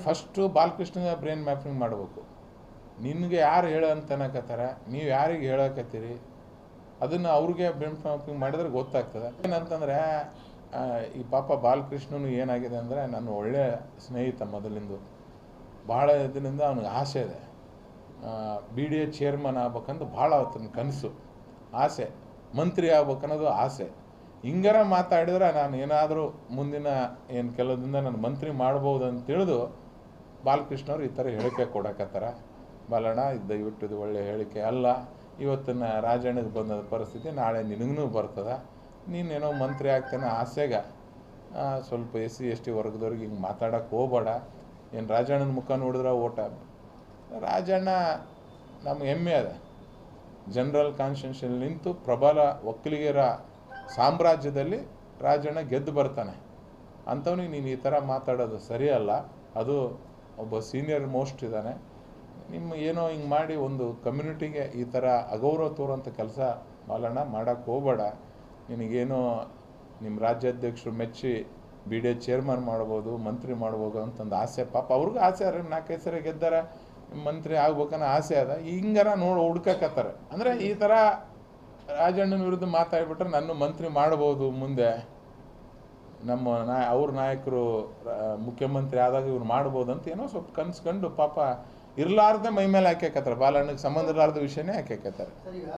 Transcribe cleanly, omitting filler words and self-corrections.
First ಬಾಲಕೃಷ್ಣಗೆ brain mapping ಮಾಡಬೇಕು. ನಿನಗೆ ಯಾರು ಹೇಳಂತ ಅನ್ನಕತ್ತಾರ, ನೀವು ಯಾರಿಗೆ ಹೇಳಕತ್ತೀರಿ ಅದನ್ನು ಅವ್ರಿಗೆ ಬ್ರೈನ್ ಮ್ಯಾಪಿಂಗ್ ಮಾಡಿದ್ರೆ ಗೊತ್ತಾಗ್ತದೆ. ಏನಂತಂದರೆ ಈ ಪಾಪ ಬಾಲಕೃಷ್ಣನು ಏನಾಗಿದೆ ಅಂದರೆ, ನನ್ನ ಒಳ್ಳೆಯ ಸ್ನೇಹಿತ ಮೊದಲಿಂದು, ಭಾಳ ಇದರಿಂದ ಅವನಿಗೆ ಆಸೆ ಇದೆ. BDA ಚೇರ್ಮನ್ ಆಗ್ಬೇಕಂತ ಭಾಳ ಆತನ ಕನಸು, ಆಸೆ, ಮಂತ್ರಿ ಆಗ್ಬೇಕನ್ನೋದು ಆಸೆ. ಹಿಂಗಾರ ಮಾತಾಡಿದ್ರೆ ನಾನು ಏನಾದರೂ ಮುಂದಿನ ಏನು ಕೆಲವದಿಂದ ನಾನು ಮಂತ್ರಿ ಮಾಡ್ಬೋದು ಅಂತ ತಿಳಿದು ಬಾಲಕೃಷ್ಣವ್ರು ಈ ಥರ ಹೇಳಿಕೆ ಕೊಡಕತ್ತಾರ. ಬಾಲಣ್ಣ, ಇದು ದಯವಿಟ್ಟು ಇದು ಒಳ್ಳೆಯ ಹೇಳಿಕೆ ಅಲ್ಲ. ಇವತ್ತಿನ ರಾಜಣ್ಣಗೆ ಬಂದ ಪರಿಸ್ಥಿತಿ ನಾಳೆ ನಿನಗೂ ಬರ್ತದೆ. ನೀನೇನೋ ಮಂತ್ರಿ ಆಗ್ತಾನೆ ಆಸೆಗೆ ಸ್ವಲ್ಪ SC ST ವರ್ಗದವ್ರಿಗೆ ಹಿಂಗೆ ಮಾತಾಡೋಕ್ಕೆ ಹೋಗಬೇಡ. ಏನು ರಾಜಣ್ಣನ ಮುಖ ನೋಡಿದ್ರೆ ಓಟ. ರಾಜಣ್ಣ ನಮ್ಗೆ ಹೆಮ್ಮೆ ಅದ, ಜನರಲ್ ಕಾನ್ಸ್ಟಿಟ್ಯೂಷನ್ ನಿಂತು ಪ್ರಬಲ ಒಕ್ಕಲಿಗರ ಸಾಮ್ರಾಜ್ಯದಲ್ಲಿ ರಾಜಣ್ಣ ಗೆದ್ದು ಬರ್ತಾನೆ. ಅಂಥವ್ನಿಗೆ ನೀನು ಈ ಥರ ಮಾತಾಡೋದು ಸರಿಯಲ್ಲ. ಅದು ಒಬ್ಬ ಸೀನಿಯರ್ ಮೋಸ್ಟ್ ಇದ್ದಾನೆ. ನಿಮ್ಮ ಏನೋ ಹಿಂಗೆ ಮಾಡಿ ಒಂದು ಕಮ್ಯುನಿಟಿಗೆ ಈ ಥರ ಅಗೌರವ ತೋರುವಂಥ ಕೆಲಸ ಬಾಲಣ್ಣ ಮಾಡೋಕ್ಕೆ ಹೋಗಬೇಡ. ನಿನಗೇನೋ ನಿಮ್ಮ ರಾಜ್ಯಾಧ್ಯಕ್ಷರು ಮೆಚ್ಚಿ BDA ಚೇರ್ಮನ್ ಮಾಡ್ಬೋದು, ಮಂತ್ರಿ ಮಾಡ್ಬೋದು ಅಂತಂದು ಆಸೆ. ಪಾಪ ಅವ್ರಿಗೂ ಆಸೆ ಅದ, 4-5 ಸರಿ ಗೆದ್ದಾರ, ಮಂತ್ರಿ ಆಗ್ಬೇಕನ್ನೋ ಆಸೆ ಅದ. ಹಿಂಗಾರ ನೋಡಿ ಹುಡ್ಕಕತ್ತಾರೆ. ಅಂದರೆ ಈ ಥರ ರಾಜಣ್ಣನ ವಿರುದ್ಧ ಮಾತಾಡ್ಬಿಟ್ರೆ ನನ್ನ ಮಂತ್ರಿ ಮಾಡ್ಬೋದು ಮುಂದೆ, ನಮ್ಮ ಅವ್ರ ನಾಯಕರು ಮುಖ್ಯಮಂತ್ರಿ ಆದಾಗ ಇವ್ರು ಮಾಡ್ಬೋದು ಅಂತ ಏನೋ ಸ್ವಲ್ಪ ಕನ್ಸ್ಕೊಂಡು ಪಾಪ ಇರಲಾರ್ದೆ ಮೈ ಮೇಲೆ ಹಾಕ್ಯಾಕತ್ತಾರೆ. ಬಾಲಣ್ಣಗೆ ಸಂಬಂಧ ಇರಲಾರ್ದ ವಿಷಯನೇ ಹಾಕ್ಯಾಕತ್ತಾರೆ.